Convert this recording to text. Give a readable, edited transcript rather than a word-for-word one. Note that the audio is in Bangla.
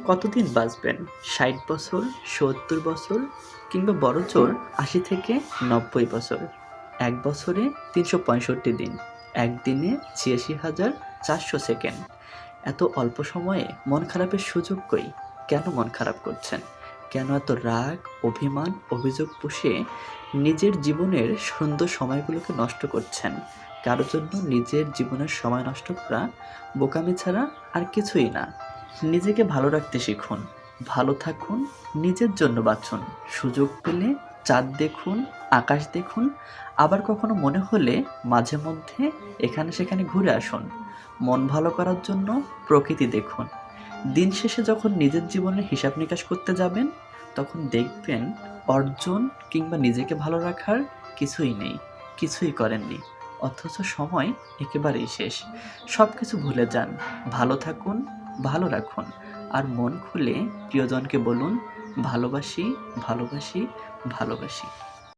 কতদিন বাঁচবেন? ৬০ বছর, ৭০ বছর কিংবা বড়জোর ৮০ থেকে ৯০ বছর। ১ বছরে ৩৬৫ দিন। ১ দিনে ৮৬,৪০০ সেকেন্ড। এত অল্প সময়ে মন খারাপের সুযোগ কই? কেন মন খারাপ করছেন? কেন এত রাগ, অভিমান, অভিযোগ পুষে নিজের জীবনের সুন্দর সময়গুলোকে নষ্ট করছেন? কারো জন্য নিজের জীবনের সময় নষ্ট করা বোকামি ছাড়া আর কিছুই না। নিজেকে ভালো রাখতে শিখুন, ভালো থাকুন, নিজের জন্য বাঁচুন। সুযোগ পেলে চাঁদ দেখুন, আকাশ দেখুন, আবার কখনো মনে হলে মাঝে মধ্যে এখানে সেখানে ঘুরে আসুন। মন ভালো করার জন্য প্রকৃতি দেখুন। দিন শেষে যখন নিজের জীবনের হিসাব নিকাশ করতে যাবেন, তখন দেখবেন অর্জন কিংবা নিজেকে ভালো রাখার কিছুই নেই, কিছুই করেননি। অথচ সময় একেবারেই শেষ। সব কিছু ভুলে যান, ভালো থাকুন, ভালো রাখুন। আর মন খুলে প্রিয়জনকে বলুন, ভালোবাসি, ভালোবাসি, ভালোবাসি।